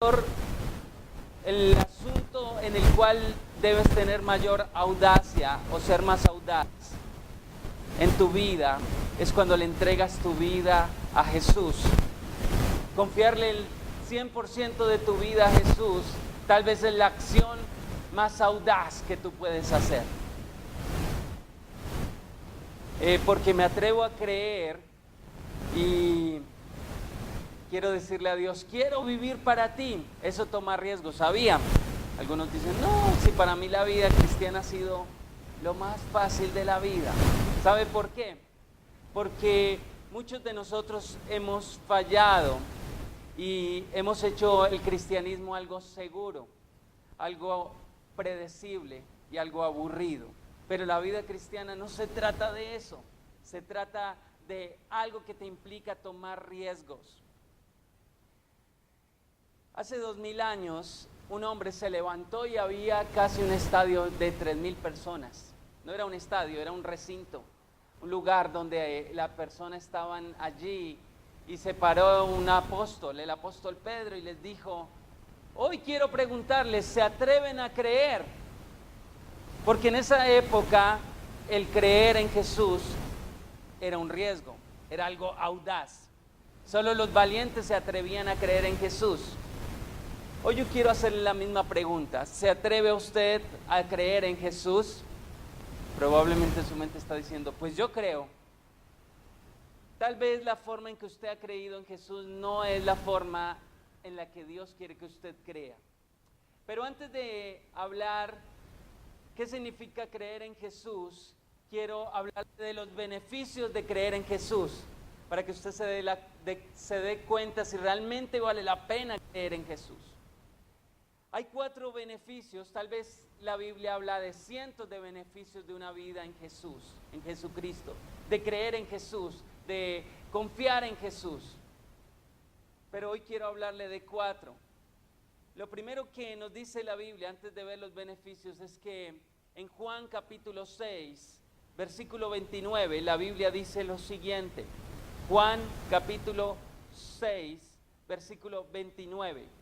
el asunto en el cual debes tener mayor audacia o ser más audaz en tu vida es cuando le entregas tu vida a Jesús. Confiarle el 100% de tu vida a Jesús tal vez es la acción más audaz que tú puedes hacer. Porque me atrevo a creer y quiero decirle a Dios, quiero vivir para ti. Eso toma riesgo, ¿sabían? Algunos dicen, no, si para mí la vida cristiana ha sido lo más fácil de la vida. ¿Sabe por qué? Porque muchos de nosotros hemos fallado y hemos hecho el cristianismo algo seguro, algo predecible y algo aburrido. Pero la vida cristiana no se trata de eso, se trata de algo que te implica tomar riesgos. Hace 2000 años un hombre se levantó y había casi un estadio de 3000 personas. No era un estadio, era un recinto, un lugar donde las personas estaban allí y se paró un apóstol, el apóstol Pedro, y les dijo, hoy quiero preguntarles, ¿se atreven a creer? Porque en esa época el creer en Jesús era un riesgo, era algo audaz. Solo los valientes se atrevían a creer en Jesús. Hoy yo quiero hacerle la misma pregunta. ¿Se atreve usted a creer en Jesús? Probablemente su mente está diciendo, pues yo creo. Tal vez la forma en que usted ha creído en Jesús no es la forma en la que Dios quiere que usted crea. Pero antes de hablar qué significa creer en Jesús, quiero hablar de los beneficios de creer en Jesús, para que usted se dé cuenta si realmente vale la pena creer en Jesús. Hay 4 beneficios, tal vez la Biblia habla de cientos de beneficios de una vida en Jesús, en Jesucristo, de creer en Jesús, de confiar en Jesús. Pero hoy quiero hablarle de 4. Lo primero que nos dice la Biblia antes de ver los beneficios es que en Juan capítulo 6, versículo 29, la Biblia dice lo siguiente. Juan capítulo 6, versículo 29.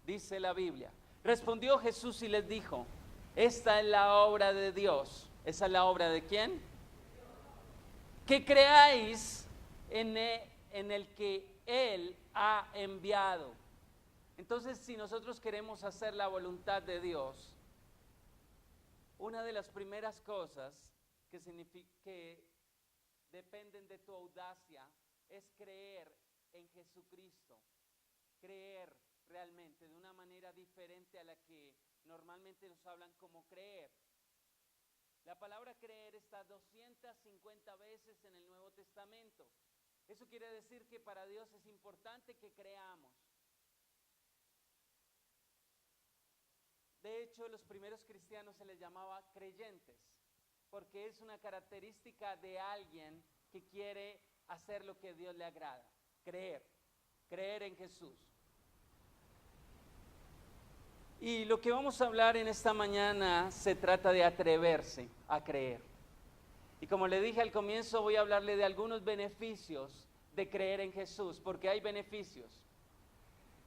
Dice la Biblia, respondió Jesús y les dijo, esta es la obra de Dios. ¿Esa es la obra de quién? Que creáis en el que Él ha enviado. Entonces, si nosotros queremos hacer la voluntad de Dios, una de las primeras cosas que dependen de tu audacia es creer en Jesucristo, creer realmente de una manera diferente a la que normalmente nos hablan como creer. La palabra creer está 250 veces en el Nuevo Testamento. Eso quiere decir que para Dios es importante que creamos. De hecho, los primeros cristianos se les llamaba creyentes, porque es una característica de alguien que quiere hacer lo que a Dios le agrada, creer en Jesús. Y lo que vamos a hablar en esta mañana se trata de atreverse a creer. Y como le dije al comienzo, voy a hablarle de algunos beneficios de creer en Jesús, porque hay beneficios.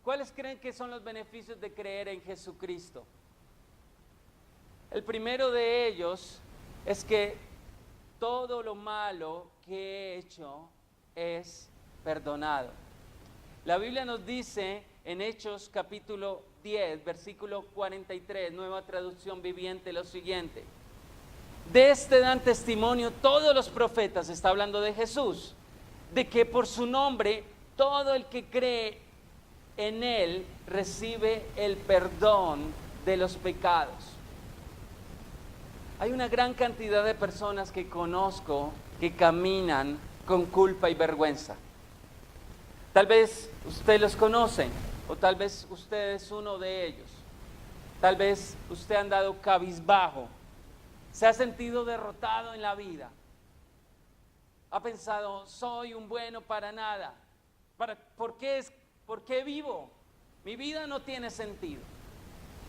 ¿Cuáles creen que son los beneficios de creer en Jesucristo? El primero de ellos es que todo lo malo que he hecho es perdonado. La Biblia nos dice en Hechos capítulo 10, versículo 43, Nueva Traducción Viviente, lo siguiente. De este dan testimonio todos los profetas, está hablando de Jesús, de que por su nombre todo el que cree en Él recibe el perdón de los pecados. Hay una gran cantidad de personas que conozco que caminan con culpa y vergüenza. Tal vez usted los conoce, o tal vez usted es uno de ellos. Tal vez usted ha andado cabizbajo, se ha sentido derrotado en la vida. Ha pensado, soy un bueno para nada. ¿Por qué vivo? Mi vida no tiene sentido.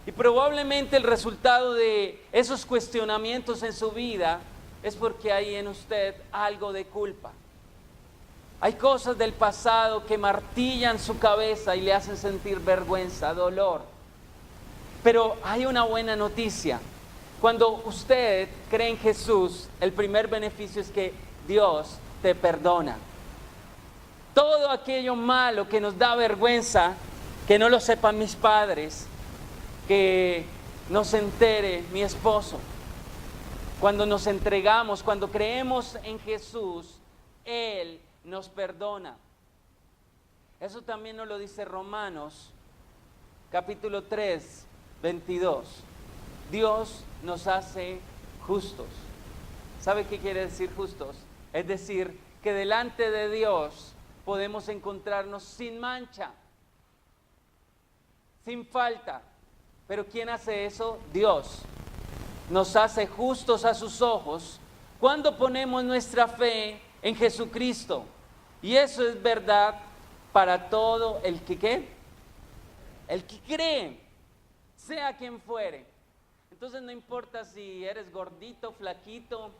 Y probablemente el resultado de esos cuestionamientos en su vida es porque hay en usted algo de culpa. Hay cosas del pasado que martillan su cabeza y le hacen sentir vergüenza, dolor. Pero hay una buena noticia. Cuando usted cree en Jesús, el primer beneficio es que Dios te perdona. Todo aquello malo que nos da vergüenza, que no lo sepan mis padres, que no se entere mi esposo. Cuando nos entregamos, cuando creemos en Jesús, Él nos perdona. Eso también nos lo dice Romanos, capítulo 3, 22. Dios nos hace justos. ¿Sabe qué quiere decir justos? Es decir, que delante de Dios podemos encontrarnos sin mancha, sin falta. Pero ¿quién hace eso? Dios. Nos hace justos a sus ojos cuando ponemos nuestra fe en Jesucristo. Y eso es verdad para todo el que ¿qué? El que cree, sea quien fuere. Entonces no importa si eres gordito, flaquito,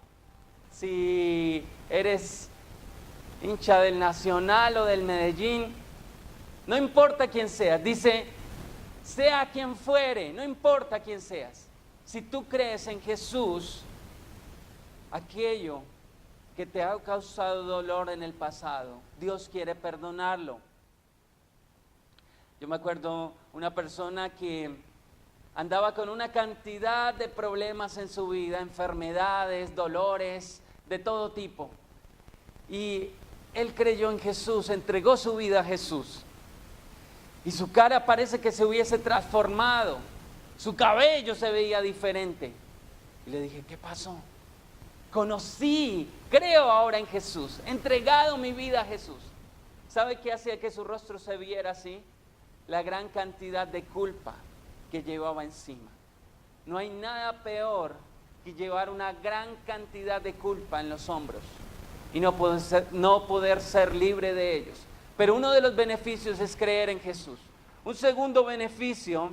si eres hincha del Nacional o del Medellín, no importa quién seas, dice, sea quien fuere, no importa quién seas. Si tú crees en Jesús, aquello que te ha causado dolor en el pasado, Dios quiere perdonarlo. Yo me acuerdo una persona que andaba con una cantidad de problemas en su vida, enfermedades, dolores, de todo tipo. Y él creyó en Jesús, entregó su vida a Jesús. Y su cara parece que se hubiese transformado. Su cabello se veía diferente. Y le dije, ¿qué pasó? Creo ahora en Jesús, he entregado mi vida a Jesús. ¿Sabe qué hacía que su rostro se viera así? La gran cantidad de culpa que llevaba encima. No hay nada peor que llevar una gran cantidad de culpa en los hombros y no poder ser libre de ellos. Pero uno de los beneficios es creer en Jesús. Un segundo beneficio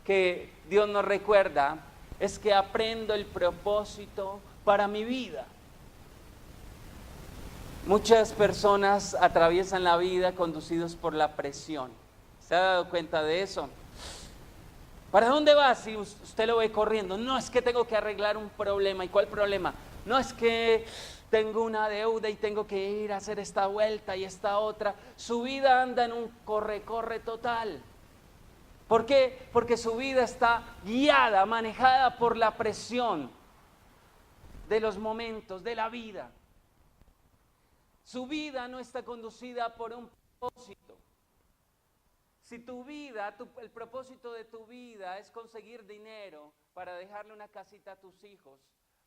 que Dios nos recuerda es que aprendo el propósito para mi vida. Muchas personas atraviesan la vida conducidos por la presión. ¿Se ha dado cuenta de eso? ¿Para dónde va si usted lo ve corriendo? No, es que tengo que arreglar un problema. ¿Y cuál problema? No, es que tengo una deuda y tengo que ir a hacer esta vuelta y esta otra. Su vida anda en un corre total. ¿Por qué? Porque su vida está guiada, manejada por la presión de los momentos, de la vida. Su vida no está conducida por un propósito. Si tu vida, el propósito de tu vida es conseguir dinero para dejarle una casita a tus hijos,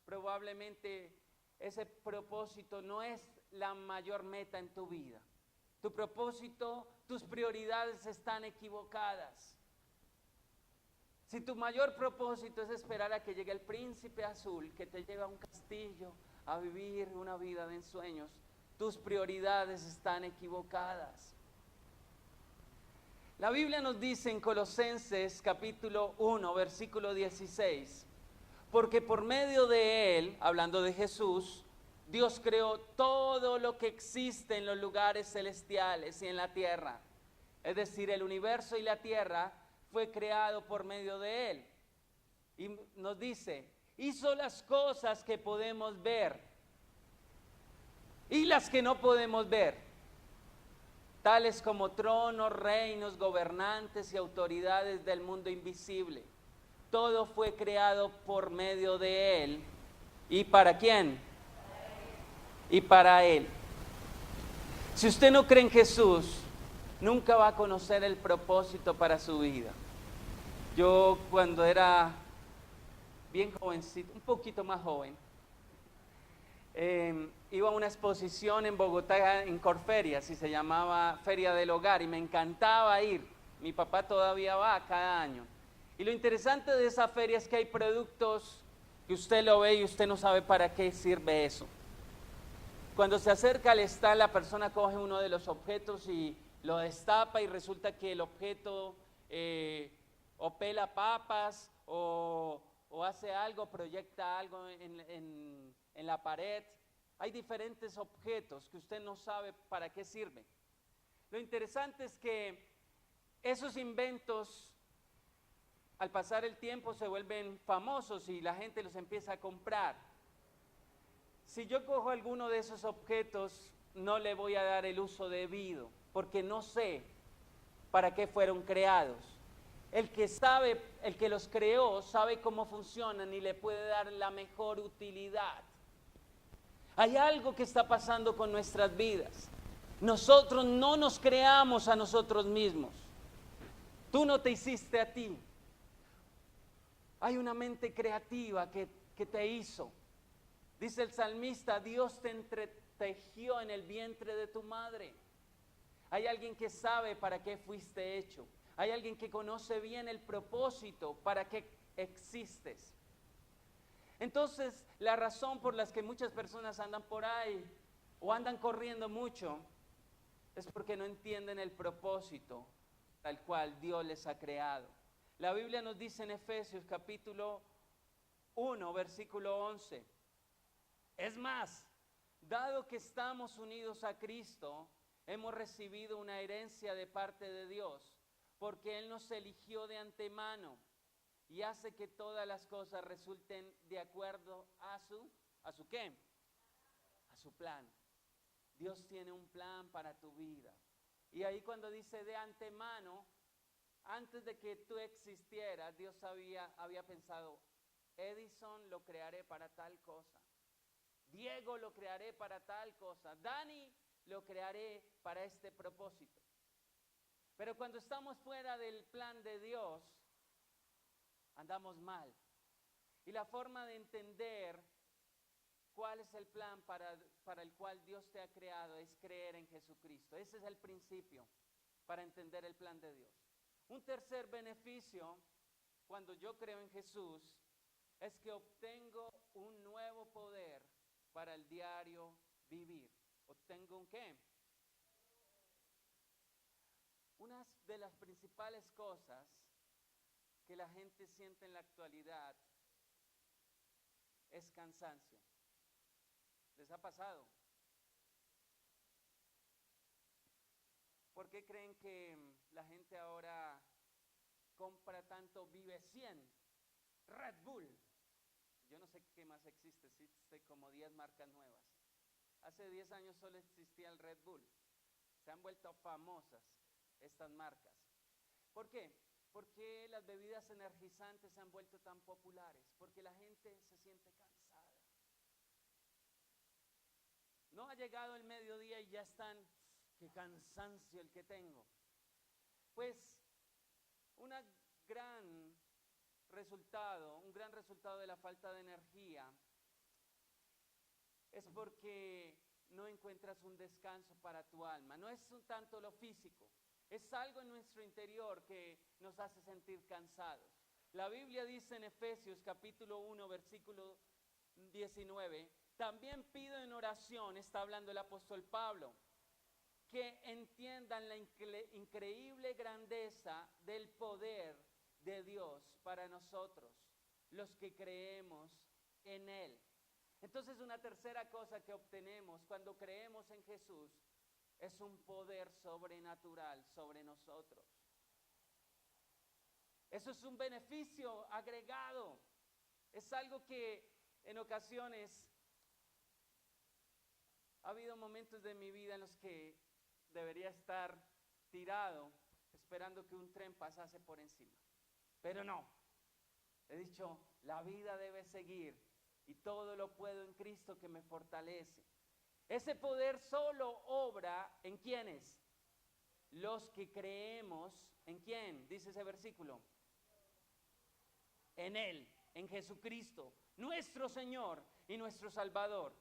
probablemente ese propósito no es la mayor meta en tu vida. Tu propósito, tus prioridades están equivocadas. Si tu mayor propósito es esperar a que llegue el príncipe azul que te lleva a un castillo a vivir una vida de ensueños, tus prioridades están equivocadas. La Biblia nos dice en Colosenses capítulo 1, versículo 16, porque por medio de Él, hablando de Jesús, Dios creó todo lo que existe en los lugares celestiales y en la tierra. Es decir, el universo y la tierra fue creado por medio de Él. Y nos dice, hizo las cosas que podemos ver y las que no podemos ver, tales como tronos, reinos, gobernantes y autoridades del mundo invisible. Todo fue creado por medio de Él. ¿Y para quién? Y para Él. Si usted no cree en Jesús, nunca va a conocer el propósito para su vida. Yo cuando era bien jovencito, un poquito más joven, iba a una exposición en Bogotá, en Corferias, y se llamaba Feria del Hogar, y me encantaba ir. Mi papá todavía va cada año. Y lo interesante de esa feria es que hay productos que usted lo ve y usted no sabe para qué sirve eso. Cuando se acerca al stand, la persona coge uno de los objetos y lo destapa y resulta que el objeto o pela papas o hace algo, proyecta algo en la pared. hay diferentes objetos que usted no sabe para qué sirven. Lo interesante es que esos inventos, al pasar el tiempo, se vuelven famosos y la gente los empieza a comprar. Si yo cojo alguno de esos objetos, no le voy a dar el uso debido, porque no sé para qué fueron creados. El que sabe, el que los creó, sabe cómo funcionan y le puede dar la mejor utilidad. Hay algo que está pasando con nuestras vidas. Nosotros no nos creamos a nosotros mismos. Tú no te hiciste a ti. Hay una mente creativa que te hizo. Dice el salmista, Dios te entretejió en el vientre de tu madre. Hay alguien que sabe para qué fuiste hecho. Hay alguien que conoce bien el propósito para qué existes. Entonces, la razón por la que muchas personas andan por ahí o andan corriendo mucho es porque no entienden el propósito al cual Dios les ha creado. La Biblia nos dice en Efesios capítulo 1, versículo 11. Es más, dado que estamos unidos a Cristo, hemos recibido una herencia de parte de Dios, porque Él nos eligió de antemano y hace que todas las cosas resulten de acuerdo ¿a su qué? A su plan. Dios tiene un plan para tu vida. Y ahí cuando dice de antemano, antes de que tú existieras, Dios había pensado, Edison lo crearé para tal cosa. Diego lo crearé para tal cosa. Dani lo crearé para este propósito. Pero cuando estamos fuera del plan de Dios, andamos mal. Y la forma de entender cuál es el plan para el cual Dios te ha creado es creer en Jesucristo. Ese es el principio para entender el plan de Dios. Un tercer beneficio, cuando yo creo en Jesús, es que obtengo un nuevo poder para el diario vivir. ¿Obtengo un qué? Una de las principales cosas que la gente siente en la actualidad es cansancio. ¿Les ha pasado? ¿Por qué creen que la gente ahora compra tanto Vive 100, Red Bull? Yo no sé qué más existe, existe como 10 marcas nuevas. Hace 10 años solo existía el Red Bull. Se han vuelto famosas estas marcas. ¿Por qué? Porque las bebidas energizantes se han vuelto tan populares, porque la gente se siente cansada. No ha llegado el mediodía y ya están, qué cansancio el que tengo. Pues un gran resultado de la falta de energía es porque no encuentras un descanso para tu alma. No es tanto lo físico, es algo en nuestro interior que nos hace sentir cansados. La Biblia dice en Efesios capítulo 1, versículo 19, también pido en oración, está hablando el apóstol Pablo, que entiendan la increíble grandeza del poder de Dios para nosotros, los que creemos en Él. Entonces, una tercera cosa que obtenemos cuando creemos en Jesús es un poder sobrenatural sobre nosotros. Eso es un beneficio agregado. Es algo que en ocasiones ha habido momentos de mi vida en los que debería estar tirado esperando que un tren pasase por encima. Pero no, he dicho, la vida debe seguir y todo lo puedo en Cristo que me fortalece. Ese poder solo obra en ¿quiénes? Los que creemos, ¿en quién? Dice ese versículo. En Él, en Jesucristo, nuestro Señor y nuestro Salvador.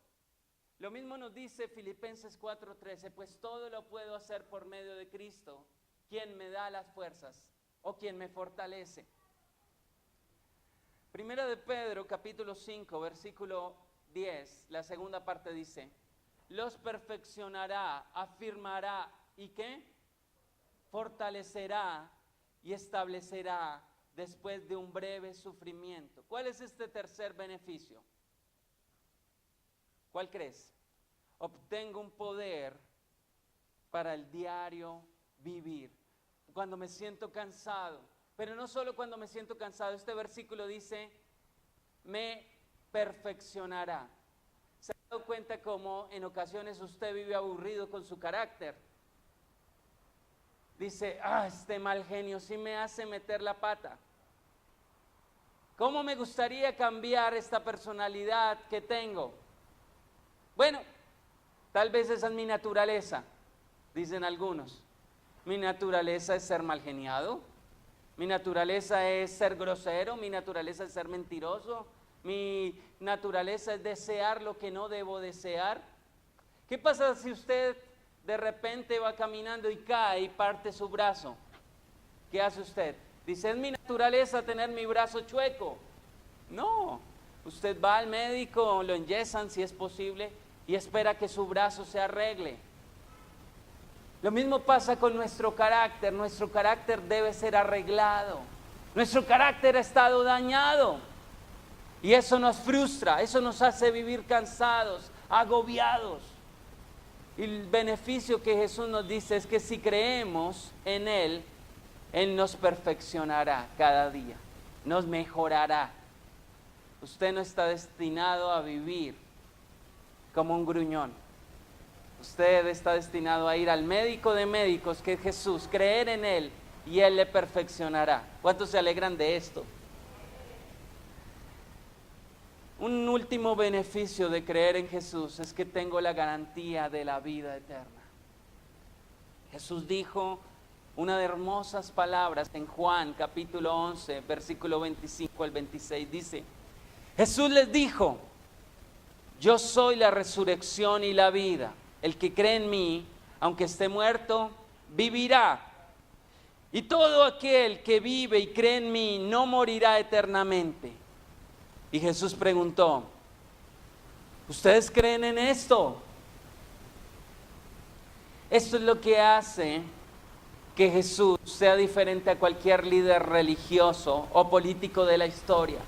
Lo mismo nos dice Filipenses 4:13, pues todo lo puedo hacer por medio de Cristo, quien me da las fuerzas o quien me fortalece. Primera de Pedro, capítulo 5, versículo 10, la segunda parte dice, los perfeccionará, afirmará, ¿y qué? Fortalecerá y establecerá después de un breve sufrimiento. ¿Cuál es este tercer beneficio? ¿Cuál crees? obtengo un poder para el diario vivir. Cuando me siento cansado, pero no solo cuando me siento cansado, este versículo dice, me perfeccionará. ¿Se ha dado cuenta cómo en ocasiones usted vive aburrido con su carácter? Dice, este mal genio sí me hace meter la pata. ¿Cómo me gustaría cambiar esta personalidad que tengo? Bueno, tal vez esa es mi naturaleza, dicen algunos. Mi naturaleza es ser mal geniado, mi naturaleza es ser grosero, mi naturaleza es ser mentiroso, mi naturaleza es desear lo que no debo desear. ¿Qué pasa si usted de repente va caminando y cae y parte su brazo? ¿Qué hace usted? Dice, es mi naturaleza tener mi brazo chueco. No, usted va al médico, lo enyesan si es posible y espera que su brazo se arregle. Lo mismo pasa con nuestro carácter debe ser arreglado. Nuestro carácter ha estado dañado y eso nos frustra, eso nos hace vivir cansados, agobiados. Y el beneficio que Jesús nos dice es que si creemos en Él, Él nos perfeccionará cada día, nos mejorará. Usted no está destinado a vivir como un gruñón. Usted está destinado a ir al médico de médicos, que es Jesús, creer en Él y Él le perfeccionará. ¿Cuántos se alegran de esto? Un último beneficio de creer en Jesús es que tengo la garantía de la vida eterna. Jesús dijo una de hermosas palabras en Juan capítulo 11, versículo 25 al 26, dice, Jesús les dijo, yo soy la resurrección y la vida. El que cree en mí, aunque esté muerto, vivirá. Y todo aquel que vive y cree en mí no morirá eternamente. Y Jesús preguntó, ¿ustedes creen en esto? Esto es lo que hace que Jesús sea diferente a cualquier líder religioso o político de la historia.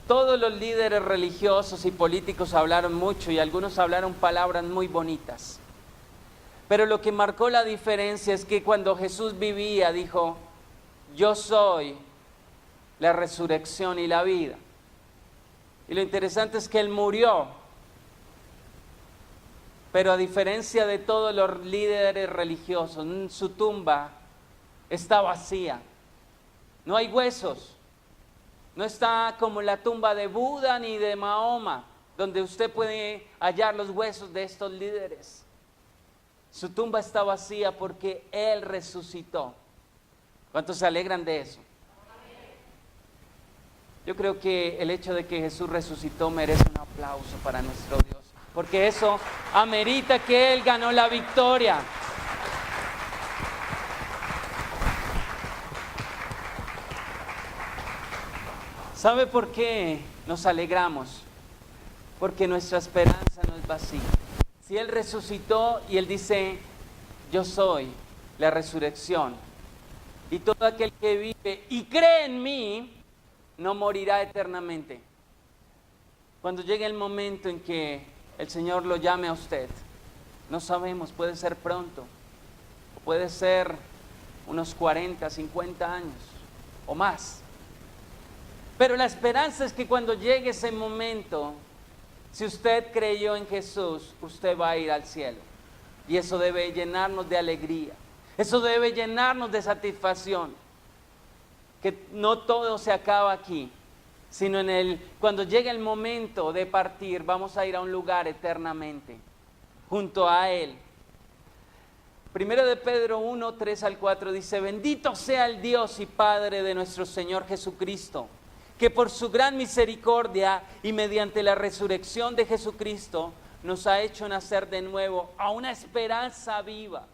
Todos los líderes religiosos y políticos hablaron mucho y algunos hablaron palabras muy bonitas. Pero lo que marcó la diferencia es que cuando Jesús vivía dijo, yo soy la resurrección y la vida. Y lo interesante es que Él murió. Pero a diferencia de todos los líderes religiosos, su tumba está vacía. No hay huesos. No está como la tumba de Buda ni de Mahoma, donde usted puede hallar los huesos de estos líderes. Su tumba está vacía porque Él resucitó. ¿Cuántos se alegran de eso? Yo creo que el hecho de que Jesús resucitó merece un aplauso para nuestro Dios, porque eso amerita que Él ganó la victoria. ¿Sabe por qué nos alegramos? Porque nuestra esperanza no es vacía. Si Él resucitó y Él dice, yo soy la resurrección, y todo aquel que vive y cree en mí, no morirá eternamente. Cuando llegue el momento en que el Señor lo llame a usted, no sabemos, puede ser pronto, o puede ser unos 40, 50 años o más. Pero la esperanza es que cuando llegue ese momento, si usted creyó en Jesús, usted va a ir al cielo. Y eso debe llenarnos de alegría. Eso debe llenarnos de satisfacción. Que no todo se acaba aquí, sino cuando llegue el momento de partir, vamos a ir a un lugar eternamente, junto a Él. Primero de Pedro 1, 3 al 4 dice, bendito sea el Dios y Padre de nuestro Señor Jesucristo, que por su gran misericordia y mediante la resurrección de Jesucristo nos ha hecho nacer de nuevo a una esperanza viva.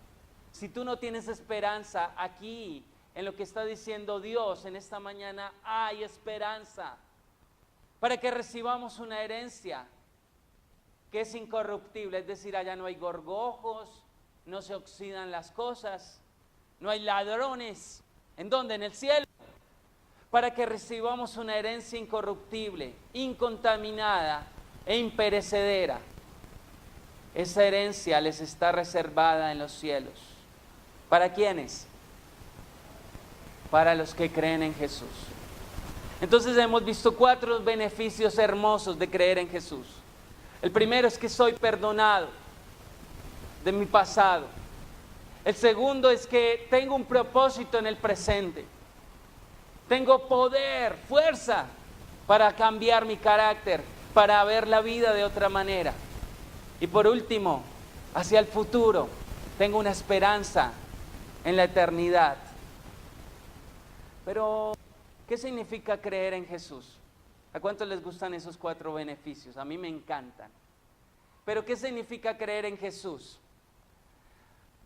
Si tú no tienes esperanza aquí, en lo que está diciendo Dios en esta mañana, hay esperanza para que recibamos una herencia que es incorruptible, es decir, allá no hay gorgojos, no se oxidan las cosas, no hay ladrones. ¿En dónde? En el cielo. Para que recibamos una herencia incorruptible, incontaminada e imperecedera. esa herencia les está reservada en los cielos. ¿Para quiénes? Para los que creen en Jesús. Entonces hemos visto 4 beneficios hermosos de creer en Jesús. El primero es que soy perdonado de mi pasado. El segundo es que tengo un propósito en el presente. Tengo poder, fuerza para cambiar mi carácter, para ver la vida de otra manera. Y por último, hacia el futuro, tengo una esperanza en la eternidad. Pero, ¿qué significa creer en Jesús? ¿A cuántos les gustan esos 4 beneficios? A mí me encantan. Pero, ¿qué significa creer en Jesús?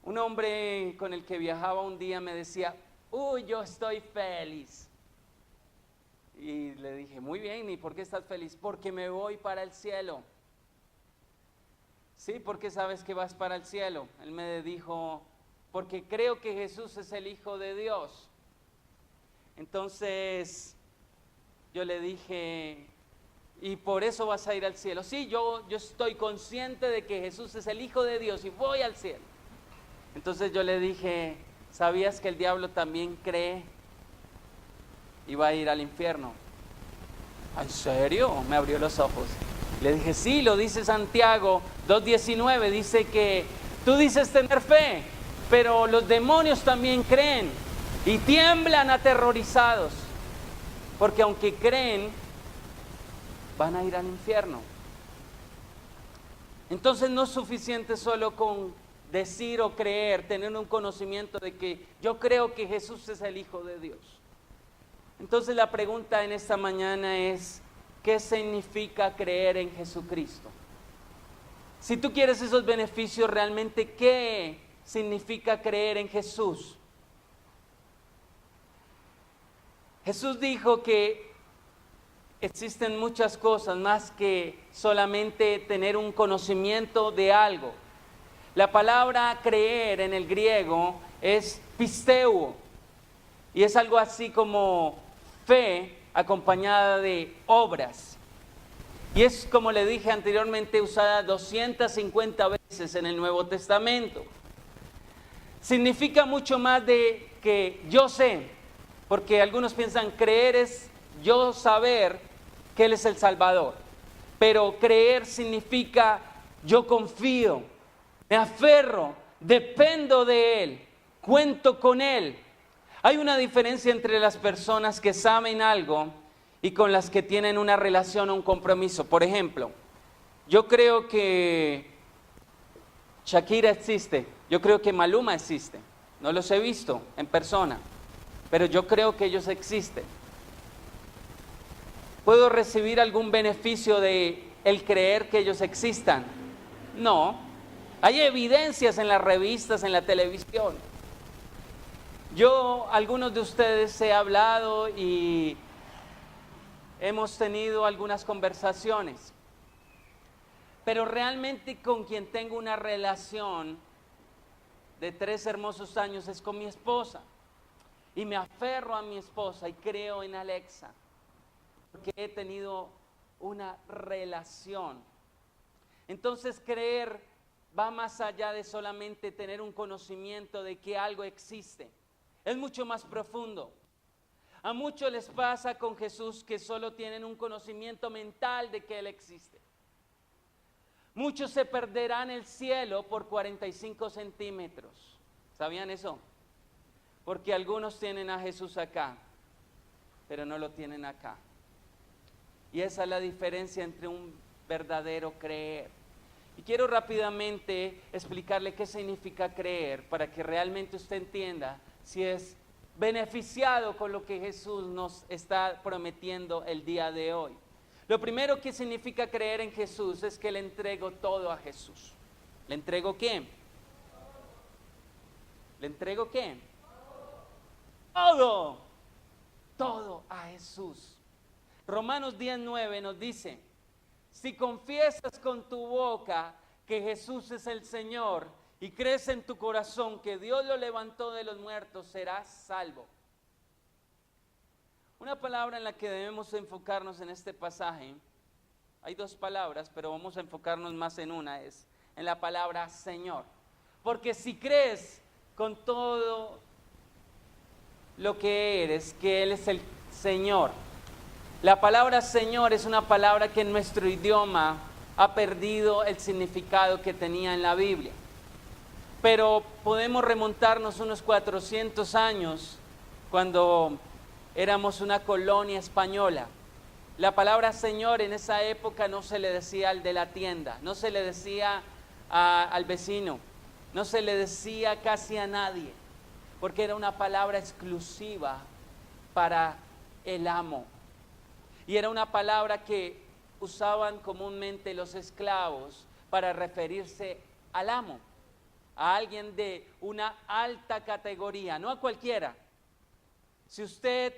Un hombre con el que viajaba un día me decía, yo estoy feliz. Y le dije, muy bien, ¿y por qué estás feliz? Porque me voy para el cielo. Sí, ¿por qué sabes que vas para el cielo? Él me dijo, porque creo que Jesús es el Hijo de Dios. Entonces yo le dije, ¿y por eso vas a ir al cielo? Sí, yo estoy consciente de que Jesús es el Hijo de Dios y voy al cielo. Entonces yo le dije, ¿sabías que el diablo también cree y va a ir al infierno? ¿En serio? Me abrió los ojos. Le dije, sí, lo dice Santiago 2:19, dice que tú dices tener fe, pero los demonios también creen y tiemblan aterrorizados, porque aunque creen, van a ir al infierno. Entonces no es suficiente solo con decir o creer, tener un conocimiento de que yo creo que Jesús es el Hijo de Dios. Entonces la pregunta en esta mañana es, ¿qué significa creer en Jesucristo? Si tú quieres esos beneficios, realmente, ¿qué significa creer en Jesús? Jesús dijo que existen muchas cosas más que solamente tener un conocimiento de algo. La palabra creer en el griego es pisteuo y es algo así como fe acompañada de obras. Y es, como le dije anteriormente, usada 250 veces en el Nuevo Testamento. Significa mucho más de que yo sé, porque algunos piensan creer es yo saber que Él es el Salvador. Pero creer significa yo confío, me aferro, dependo de Él, cuento con Él. Hay una diferencia entre las personas que saben algo y con las que tienen una relación o un compromiso. Por ejemplo, yo creo que Shakira existe, yo creo que Maluma existe. No los he visto en persona, pero yo creo que ellos existen. ¿Puedo recibir algún beneficio de el creer que ellos existan? No. Hay evidencias en las revistas, en la televisión. Algunos de ustedes he hablado y hemos tenido algunas conversaciones, pero realmente con quien tengo una relación de 3 hermosos años es con mi esposa, y me aferro a mi esposa y creo en Alexa, porque he tenido una relación. Entonces creer va más allá de solamente tener un conocimiento de que algo existe. Es mucho más profundo. A muchos les pasa con Jesús que solo tienen un conocimiento mental de que Él existe. Muchos se perderán el cielo por 45 centímetros. ¿Sabían eso? Porque algunos tienen a Jesús acá, pero no lo tienen acá. Y esa es la diferencia entre un verdadero creer. Y quiero rápidamente explicarle qué significa creer para que realmente usted entienda si es beneficiado con lo que Jesús nos está prometiendo el día de hoy. Lo primero que significa creer en Jesús es que le entrego todo a Jesús. ¿Le entrego qué? ¿Le entrego qué? Todo. Todo a Jesús. Romanos 10:9 nos dice, si confiesas con tu boca que Jesús es el Señor y crees en tu corazón que Dios lo levantó de los muertos, serás salvo. Una palabra en la que debemos enfocarnos en este pasaje, hay 2 palabras, pero vamos a enfocarnos más en una, es en la palabra Señor. Porque si crees con todo lo que eres, que Él es el Señor. La palabra Señor es una palabra que en nuestro idioma ha perdido el significado que tenía en la Biblia. Pero podemos remontarnos unos 400 años cuando éramos una colonia española. La palabra Señor en esa época no se le decía al de la tienda, no se le decía al vecino, no se le decía casi a nadie, porque era una palabra exclusiva para el amo. Y era una palabra que usaban comúnmente los esclavos para referirse al amo, a alguien de una alta categoría, no a cualquiera. Si usted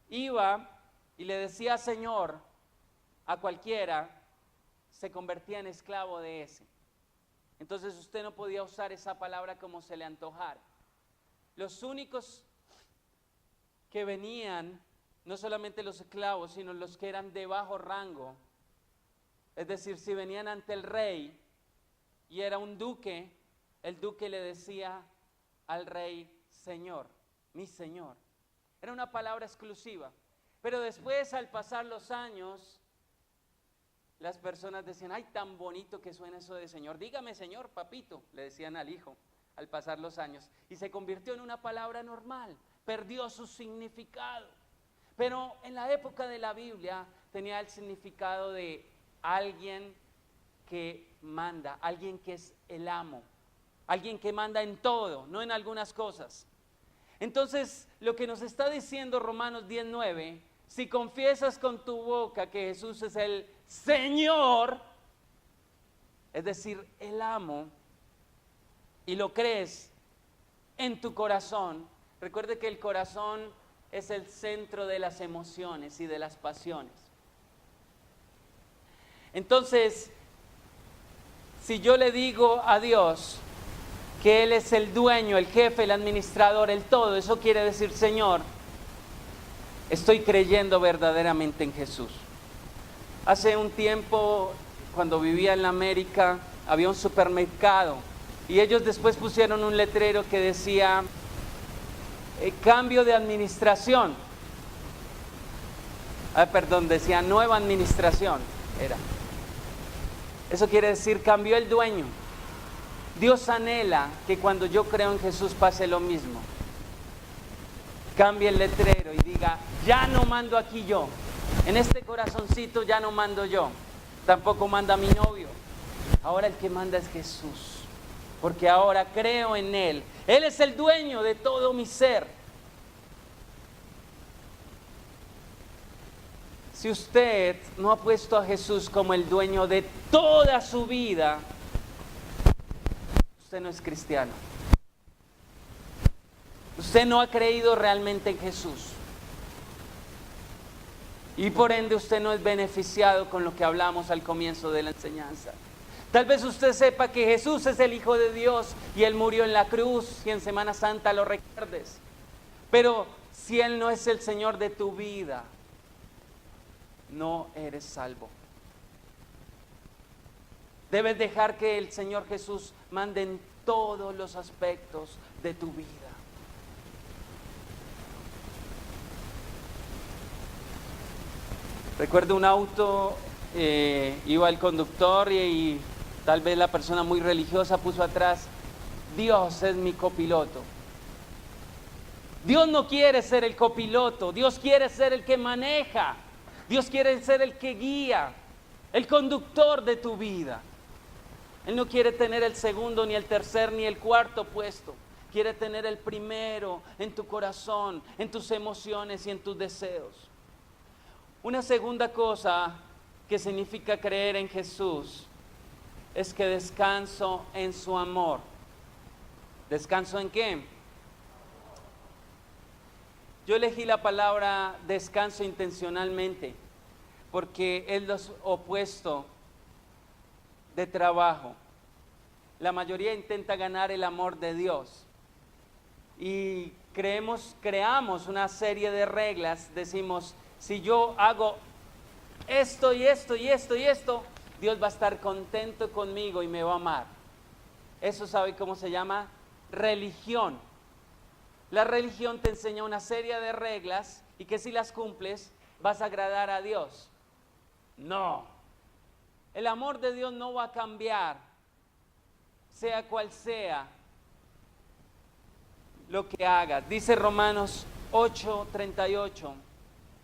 iba y le decía Señor a cualquiera, se convertía en esclavo de ese. Entonces usted no podía usar esa palabra como se le antojara. Los únicos que venían, no solamente los esclavos, sino los que eran de bajo rango, es decir, si venían ante el rey y era un duque, el duque le decía al rey Señor, mi Señor. Era una palabra exclusiva. Pero después, al pasar los años, las personas decían, ay, tan bonito que suena eso de Señor. Dígame Señor, papito, le decían al hijo al pasar los años. Y se convirtió en una palabra normal, perdió su significado. Pero en la época de la Biblia tenía el significado de alguien que manda, alguien que es el amo, alguien que manda en todo, no en algunas cosas. Entonces, lo que nos está diciendo Romanos 10:9, si confiesas con tu boca que Jesús es el Señor, es decir, el amo, y lo crees en tu corazón, recuerde que el corazón es el centro de las emociones y de las pasiones. Entonces, si yo le digo a Dios que Él es el dueño, el jefe, el administrador, el todo, eso quiere decir Señor, estoy creyendo verdaderamente en Jesús. Hace un tiempo, cuando vivía en la América, había un supermercado y ellos después pusieron un letrero que decía cambio de administración. Decía nueva administración. Eso quiere decir cambió el dueño. Dios anhela que cuando yo creo en Jesús pase lo mismo. Cambie el letrero y diga, ya no mando aquí yo. En este corazoncito ya no mando yo. Tampoco manda mi novio. Ahora el que manda es Jesús. Porque ahora creo en Él. Él es el dueño de todo mi ser. Si usted no ha puesto a Jesús como el dueño de toda su vida, usted no es cristiano. Usted no ha creído realmente en Jesús. Y por ende usted no es beneficiado con lo que hablamos al comienzo de la enseñanza. Tal vez usted sepa que Jesús es el Hijo de Dios y Él murió en la cruz y en Semana Santa lo recuerdes. Pero si Él no es el Señor de tu vida, no eres salvo. Debes dejar que el Señor Jesús mande en todos los aspectos de tu vida. Recuerdo un auto, iba el conductor y tal vez la persona muy religiosa puso atrás, Dios es mi copiloto. Dios no quiere ser el copiloto, Dios quiere ser el que maneja, Dios quiere ser el que guía, el conductor de tu vida. Él no quiere tener el segundo, ni el tercer, ni el cuarto puesto. Quiere tener el primero en tu corazón, en tus emociones y en tus deseos. Una segunda cosa que significa creer en Jesús es que descanso en su amor. ¿Descanso en qué? Yo elegí la palabra descanso intencionalmente porque es lo opuesto de trabajo. La mayoría intenta ganar el amor de Dios y creamos una serie de reglas. Decimos, si yo hago esto y esto y esto y esto, Dios va a estar contento conmigo y me va a amar. Eso, ¿sabe cómo se llama? Religión. La religión te enseña una serie de reglas y que si las cumples vas a agradar a Dios. No. El amor de Dios no va a cambiar, sea cual sea lo que hagas. Dice Romanos 8:38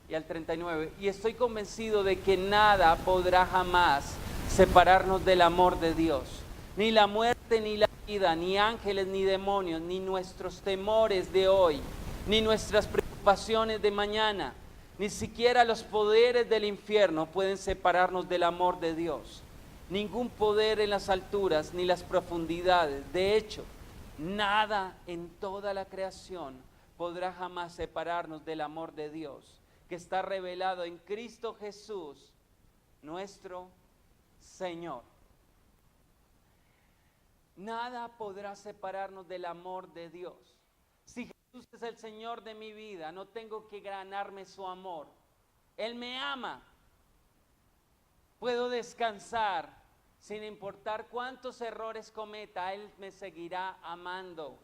y al 39. Y estoy convencido de que nada podrá jamás separarnos del amor de Dios. Ni la muerte, ni la vida, ni ángeles, ni demonios, ni nuestros temores de hoy, ni nuestras preocupaciones de mañana, ni siquiera los poderes del infierno pueden separarnos del amor de Dios. Ningún poder en las alturas, ni las profundidades. De hecho, nada en toda la creación podrá jamás separarnos del amor de Dios, que está revelado en Cristo Jesús, nuestro Señor. Nada podrá separarnos del amor de Dios. Si Jesús es el Señor de mi vida, no tengo que ganarme su amor. Él me ama. Puedo descansar sin importar cuántos errores cometa, Él me seguirá amando.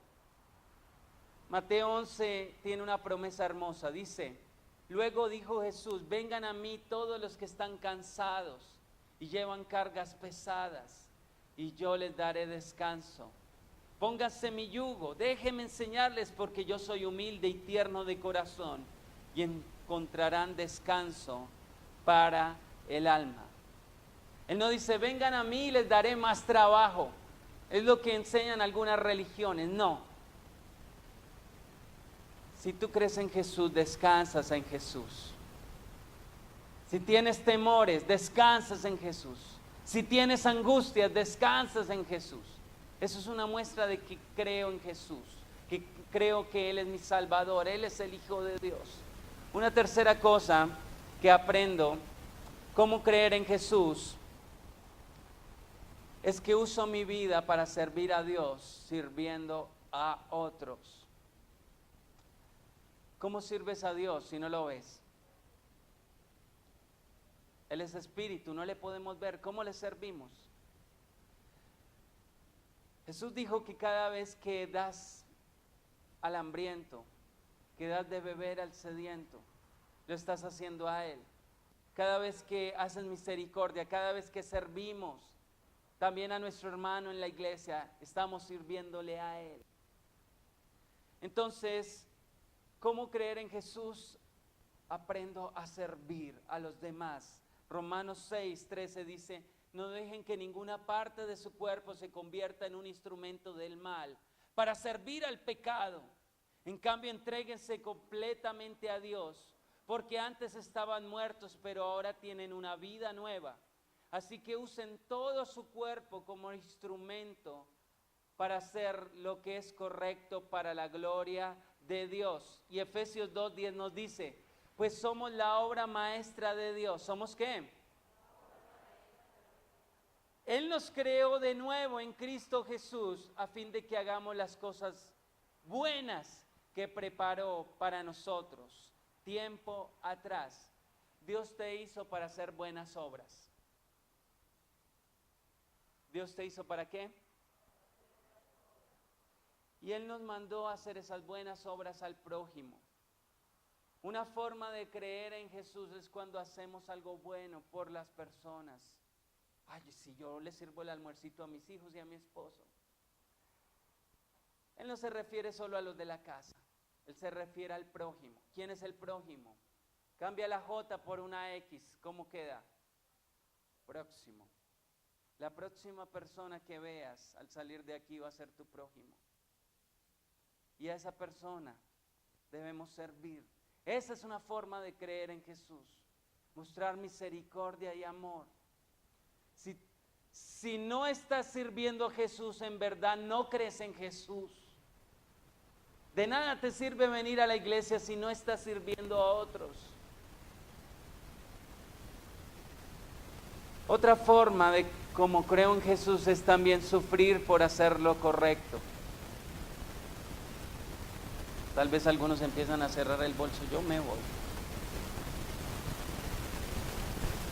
Mateo 11 tiene una promesa hermosa, dice: luego dijo Jesús, vengan a mí todos los que están cansados y llevan cargas pesadas, y yo les daré descanso. Pónganse mi yugo, déjenme enseñarles, porque yo soy humilde y tierno de corazón, y encontrarán descanso para el alma. Él no dice, vengan a mí y les daré más trabajo. Es lo que enseñan algunas religiones. No. Si tú crees en Jesús, descansas en Jesús. Si tienes temores, descansas en Jesús. Si tienes angustias, descansas en Jesús. Eso es una muestra de que creo en Jesús, que creo que Él es mi Salvador, Él es el Hijo de Dios. Una tercera cosa que aprendo, cómo creer en Jesús, es que uso mi vida para servir a Dios, sirviendo a otros. ¿Cómo sirves a Dios si no lo ves? Él es espíritu, no le podemos ver. ¿Cómo le servimos? Jesús dijo que cada vez que das al hambriento, que das de beber al sediento, lo estás haciendo a Él. Cada vez que haces misericordia, cada vez que servimos también a nuestro hermano en la iglesia, estamos sirviéndole a Él. Entonces, ¿cómo creer en Jesús? Aprendo a servir a los demás. Romanos 6:13 dice, no dejen que ninguna parte de su cuerpo se convierta en un instrumento del mal para servir al pecado. En cambio, entréguense completamente a Dios, porque antes estaban muertos, pero ahora tienen una vida nueva. Así que usen todo su cuerpo como instrumento para hacer lo que es correcto para la gloria de Dios. Y Efesios 2:10 nos dice, pues somos la obra maestra de Dios. ¿Somos qué? Él nos creó de nuevo en Cristo Jesús a fin de que hagamos las cosas buenas que preparó para nosotros tiempo atrás. Dios te hizo para hacer buenas obras. ¿Dios te hizo para qué? Y Él nos mandó a hacer esas buenas obras al prójimo. Una forma de creer en Jesús es cuando hacemos algo bueno por las personas. Ay, si yo le sirvo el almuercito a mis hijos y a mi esposo. Él no se refiere solo a los de la casa. Él se refiere al prójimo. ¿Quién es el prójimo? Cambia la J por una X. ¿Cómo queda? Próximo. La próxima persona que veas al salir de aquí va a ser tu prójimo. Y a esa persona debemos servir. Esa es una forma de creer en Jesús. Mostrar misericordia y amor. Si no estás sirviendo a Jesús en verdad, no crees en Jesús. De nada te sirve venir a la iglesia si no estás sirviendo a otros. Otra forma de cómo creo en Jesús es también sufrir por hacer lo correcto. Tal vez algunos empiezan a cerrar el bolso, yo me voy.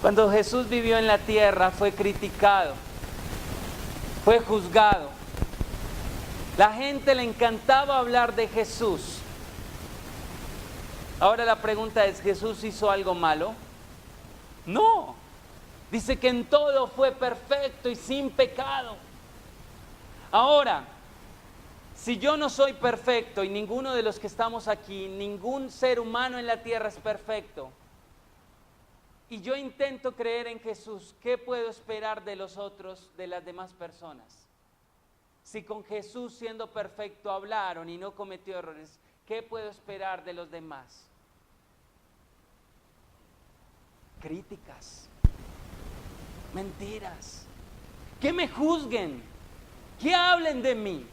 Cuando Jesús vivió en la tierra fue criticado, fue juzgado. La gente le encantaba hablar de Jesús. Ahora la pregunta es, ¿Jesús hizo algo malo? No. Dice que en todo fue perfecto y sin pecado. Ahora, si yo no soy perfecto y ninguno de los que estamos aquí, ningún ser humano en la tierra es perfecto, y yo intento creer en Jesús, ¿qué puedo esperar de los otros, de las demás personas? Si con Jesús siendo perfecto hablaron y no cometió errores, ¿qué puedo esperar de los demás? Críticas, mentiras, que me juzguen, que hablen de mí.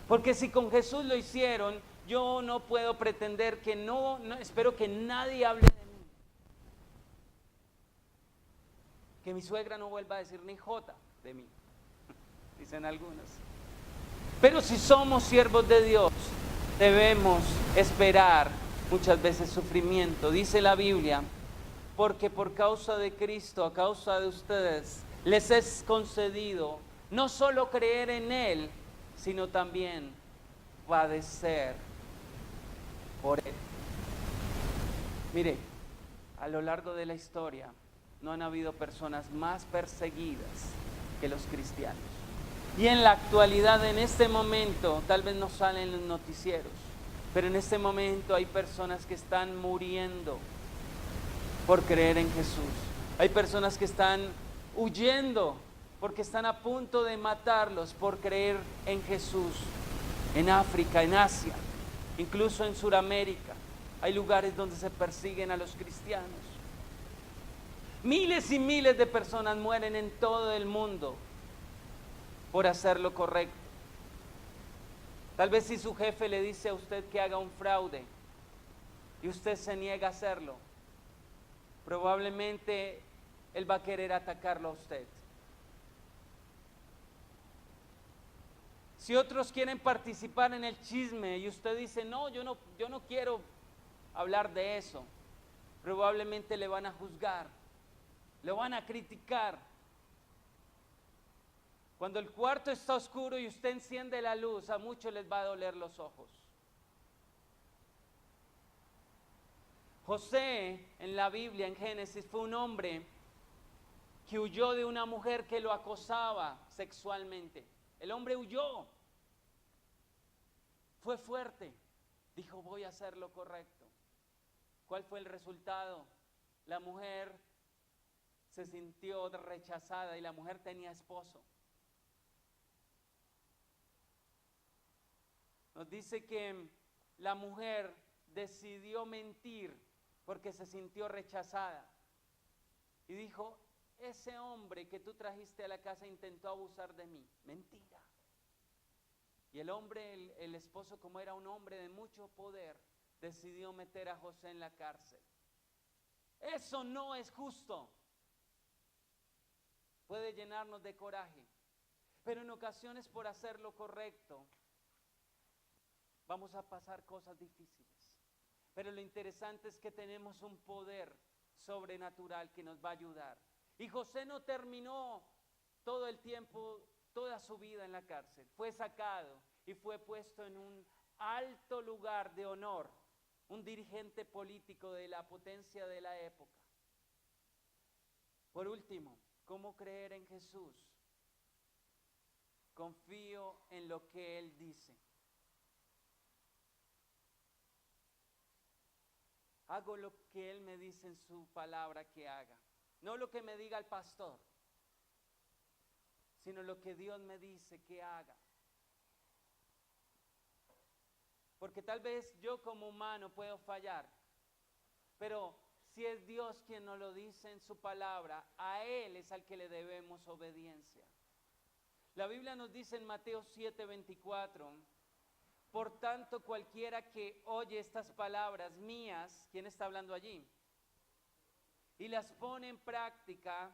Porque si con Jesús lo hicieron, yo no puedo pretender que espero que nadie hable de mí. Que mi suegra no vuelva a decir ni jota de mí, dicen algunos. Pero si somos siervos de Dios, debemos esperar muchas veces sufrimiento. Dice la Biblia, porque por causa de Cristo, a causa de ustedes, les es concedido no solo creer en Él, sino también padecer por Él. Mire, a lo largo de la historia no han habido personas más perseguidas que los cristianos. Y en la actualidad, en este momento, tal vez no salen los noticieros, pero en este momento hay personas que están muriendo por creer en Jesús. Hay personas que están huyendo porque están a punto de matarlos por creer en Jesús. En África, en Asia, incluso en Sudamérica, hay lugares donde se persiguen a los cristianos. Miles y miles de personas mueren en todo el mundo por hacer lo correcto. Tal vez si su jefe le dice a usted que haga un fraude y usted se niega a hacerlo, probablemente él va a querer atacarlo a usted. Si otros quieren participar en el chisme y usted dice, no, yo no quiero hablar de eso, probablemente le van a juzgar, le van a criticar. Cuando el cuarto está oscuro y usted enciende la luz, a muchos les va a doler los ojos. José, en la Biblia, en Génesis, fue un hombre que huyó de una mujer que lo acosaba sexualmente. El hombre huyó. Fue fuerte. Dijo, voy a hacer lo correcto. ¿Cuál fue el resultado? La mujer se sintió rechazada y la mujer tenía esposo. Nos dice que la mujer decidió mentir porque se sintió rechazada. Y dijo, ese hombre que tú trajiste a la casa intentó abusar de mí. Mentira. Y el hombre, el esposo, como era un hombre de mucho poder, decidió meter a José en la cárcel. Eso no es justo. Puede llenarnos de coraje, pero en ocasiones por hacer lo correcto vamos a pasar cosas difíciles. Pero lo interesante es que tenemos un poder sobrenatural que nos va a ayudar. Y José no terminó todo el tiempo, toda su vida en la cárcel. Fue sacado y fue puesto en un alto lugar de honor, un dirigente político de la potencia de la época. Por último, ¿cómo creer en Jesús? Confío en lo que Él dice. Hago lo que Él me dice en su palabra que haga. No lo que me diga el pastor, sino lo que Dios me dice que haga. Porque tal vez yo como humano puedo fallar, pero si es Dios quien nos lo dice en su palabra, a Él es al que le debemos obediencia. La Biblia nos dice en Mateo 7:24, por tanto cualquiera que oye estas palabras mías, ¿quién está hablando allí? Y las pone en práctica,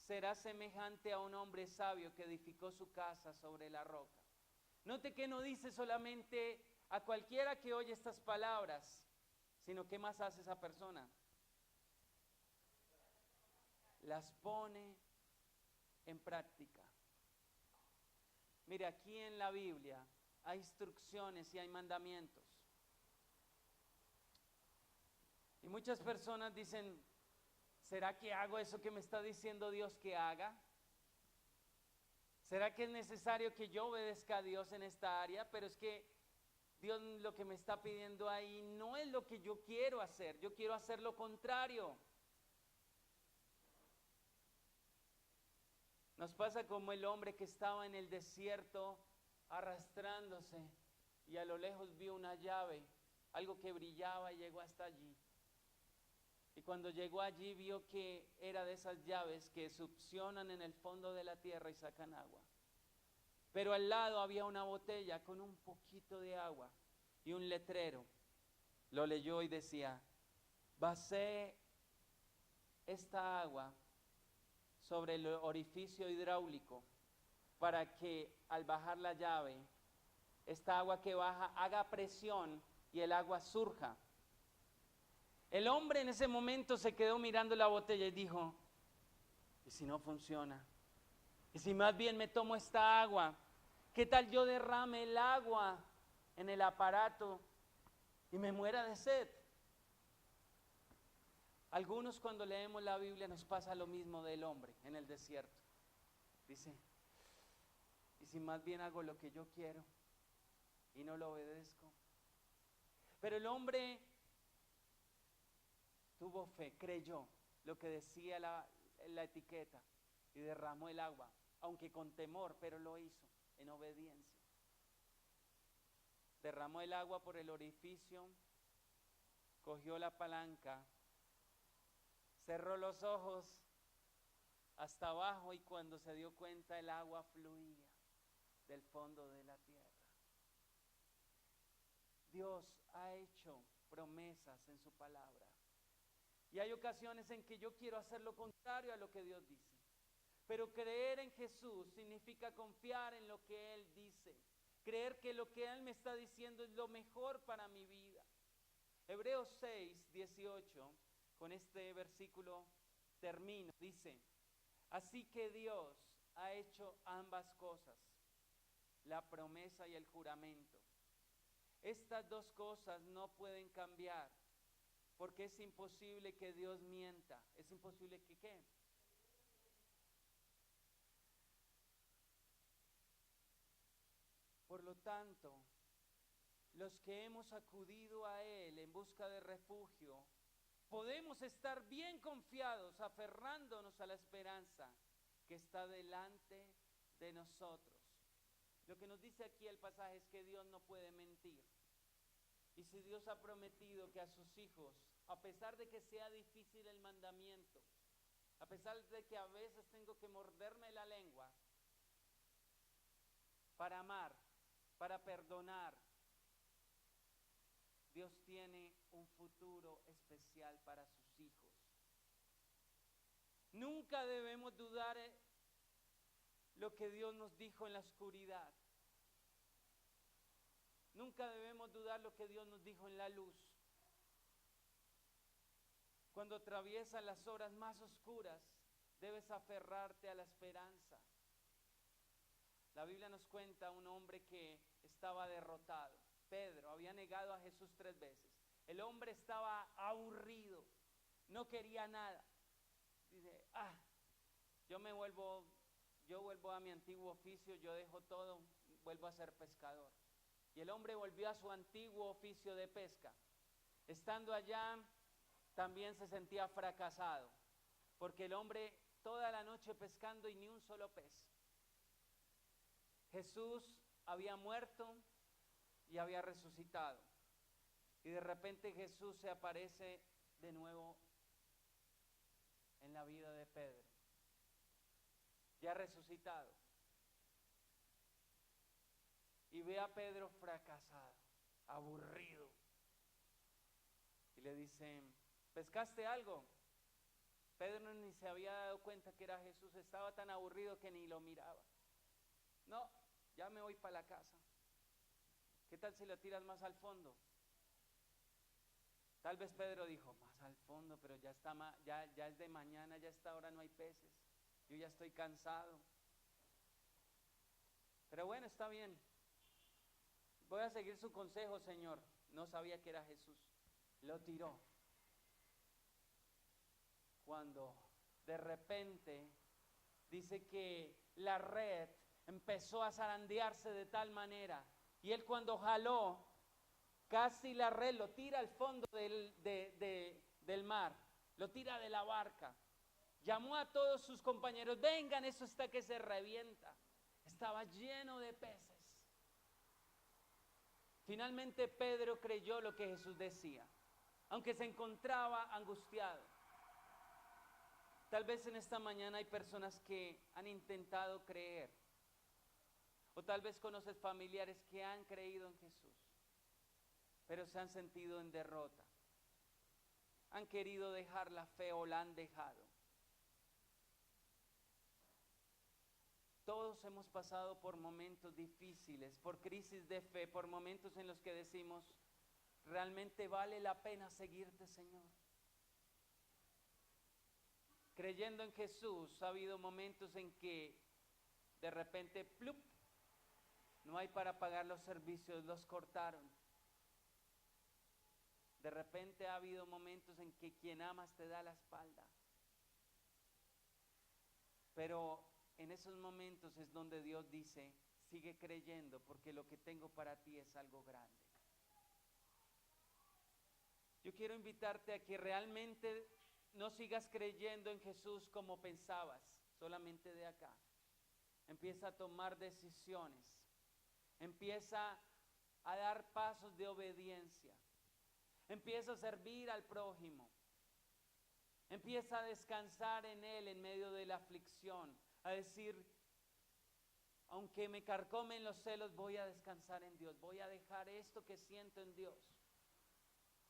será semejante a un hombre sabio que edificó su casa sobre la roca. Note que no dice solamente a cualquiera que oye estas palabras, sino ¿qué más hace esa persona? las pone en práctica. Mire, aquí en la Biblia hay instrucciones y hay mandamientos. Y muchas personas dicen, ¿será que hago eso que me está diciendo Dios que haga? ¿Será que es necesario que yo obedezca a Dios en esta área? Pero es que Dios lo que me está pidiendo ahí no es lo que yo quiero hacer. Yo quiero hacer lo contrario. Nos pasa como el hombre que estaba en el desierto arrastrándose y a lo lejos vio una llave, algo que brillaba y llegó hasta allí. Y cuando llegó allí vio que era de esas llaves que succionan en el fondo de la tierra y sacan agua. Pero al lado había una botella con un poquito de agua y un letrero. Lo leyó y decía, vacé esta agua sobre el orificio hidráulico para que al bajar la llave, esta agua que baja haga presión y el agua surja. El hombre en ese momento se quedó mirando la botella y dijo, ¿y si no funciona? ¿Y si más bien me tomo esta agua? ¿Qué tal yo derrame el agua en el aparato y me muera de sed? Algunos cuando leemos la Biblia nos pasa lo mismo del hombre en el desierto. Dice, ¿y si más bien hago lo que yo quiero y no lo obedezco? Pero el hombre tuvo fe, creyó lo que decía la etiqueta y derramó el agua, aunque con temor, pero lo hizo en obediencia. Derramó el agua por el orificio, cogió la palanca, cerró los ojos hasta abajo y cuando se dio cuenta el agua fluía del fondo de la tierra. Dios ha hecho promesas en su palabra. Y hay ocasiones en que yo quiero hacer lo contrario a lo que Dios dice. Pero creer en Jesús significa confiar en lo que Él dice. Creer que lo que Él me está diciendo es lo mejor para mi vida. Hebreos 6, 18, con este versículo termino. Dice, así que Dios ha hecho ambas cosas, la promesa y el juramento. Estas dos cosas no pueden cambiar, porque es imposible que Dios mienta. Es imposible que ¿qué? Por lo tanto, los que hemos acudido a Él en busca de refugio, podemos estar bien confiados, aferrándonos a la esperanza que está delante de nosotros. Lo que nos dice aquí el pasaje es que Dios no puede mentir. Y si Dios ha prometido que a sus hijos, a pesar de que sea difícil el mandamiento, a pesar de que a veces tengo que morderme la lengua para amar, para perdonar, Dios tiene un futuro especial para sus hijos. Nunca debemos dudar lo que Dios nos dijo en la oscuridad. Nunca debemos dudar lo que Dios nos dijo en la luz. Cuando atraviesas las horas más oscuras, debes aferrarte a la esperanza. La Biblia nos cuenta un hombre que estaba derrotado. Pedro había negado a Jesús 3 veces. El hombre estaba aburrido, no quería nada. Dice, yo vuelvo a mi antiguo oficio, yo dejo todo, vuelvo a ser pescador. Y el hombre volvió a su antiguo oficio de pesca. Estando allá, también se sentía fracasado, porque el hombre toda la noche pescando y ni un solo pez. Jesús había muerto y había resucitado. Y de repente Jesús se aparece de nuevo en la vida de Pedro, ya resucitado. Y ve a Pedro fracasado, aburrido. Y le dice, ¿pescaste algo? Pedro ni se había dado cuenta que era Jesús, estaba tan aburrido que ni lo miraba. No, ya me voy para la casa. ¿Qué tal si lo tiras más al fondo? Tal vez Pedro dijo, más al fondo, pero ya está, ya es de mañana, ya a esta hora no hay peces. Yo ya estoy cansado. Pero bueno, está bien. Voy a seguir su consejo, Señor. No sabía que era Jesús. Lo tiró. Cuando de repente dice que la red empezó a zarandearse de tal manera, y él cuando jaló, casi la red lo tira al fondo del mar, lo tira de la barca. Llamó a todos sus compañeros, vengan, eso está que se revienta. Estaba lleno de peces. Finalmente Pedro creyó lo que Jesús decía, aunque se encontraba angustiado. Tal vez en esta mañana hay personas que han intentado creer, o tal vez conoces familiares que han creído en Jesús, pero se han sentido en derrota. Han querido dejar la fe o la han dejado. Todos hemos pasado por momentos difíciles, por crisis de fe, por momentos en los que decimos, ¿realmente vale la pena seguirte, Señor? Creyendo en Jesús, ha habido momentos en que de repente, ¡plup!, no hay para pagar los servicios, los cortaron. De repente ha habido momentos en que quien amas te da la espalda. Pero en esos momentos es donde Dios dice, sigue creyendo porque lo que tengo para ti es algo grande. Yo quiero invitarte a que realmente no sigas creyendo en Jesús como pensabas, solamente de acá. Empieza a tomar decisiones. Empieza a dar pasos de obediencia. Empieza a servir al prójimo. Empieza a descansar en Él en medio de la aflicción. A decir, aunque me carcomen los celos, voy a descansar en Dios. Voy a dejar esto que siento en Dios.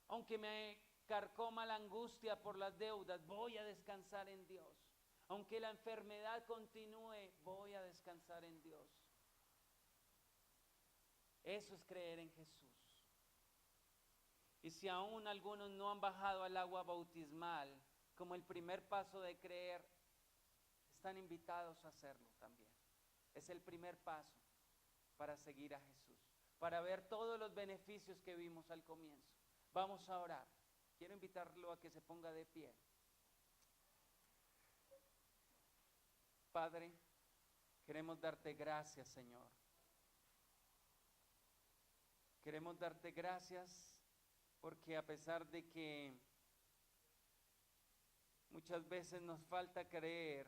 Aunque me carcoma la angustia por las deudas, voy a descansar en Dios. Aunque la enfermedad continúe, voy a descansar en Dios. Eso es creer en Jesús. Y si aún algunos no han bajado al agua bautismal, como el primer paso de creer, están invitados a hacerlo también. Es el primer paso para seguir a Jesús, para ver todos los beneficios que vimos al comienzo. Vamos a orar. Quiero invitarlo a que se ponga de pie. Padre, queremos darte gracias, Señor. Queremos darte gracias porque a pesar de que muchas veces nos falta creer,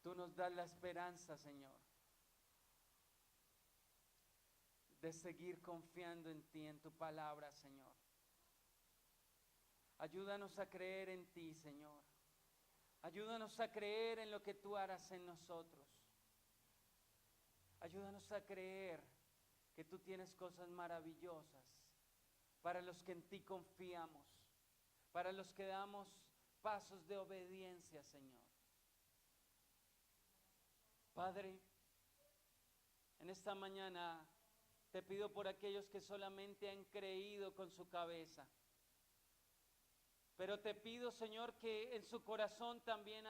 tú nos das la esperanza, Señor, de seguir confiando en ti, en tu palabra, Señor. Ayúdanos a creer en ti, Señor. Ayúdanos a creer en lo que tú harás en nosotros. Ayúdanos a creer que tú tienes cosas maravillosas para los que en ti confiamos, para los que damos pasos de obediencia, Señor. Padre, en esta mañana te pido por aquellos que solamente han creído con su cabeza, pero te pido, Señor, que en su corazón también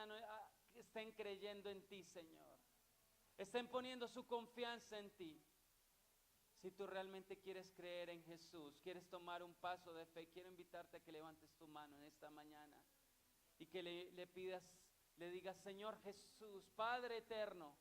estén creyendo en ti, Señor. Estén poniendo su confianza en ti. Si tú realmente quieres creer en Jesús, quieres tomar un paso de fe, quiero invitarte a que levantes tu mano en esta mañana y que le pidas, le digas, Señor Jesús, Padre eterno,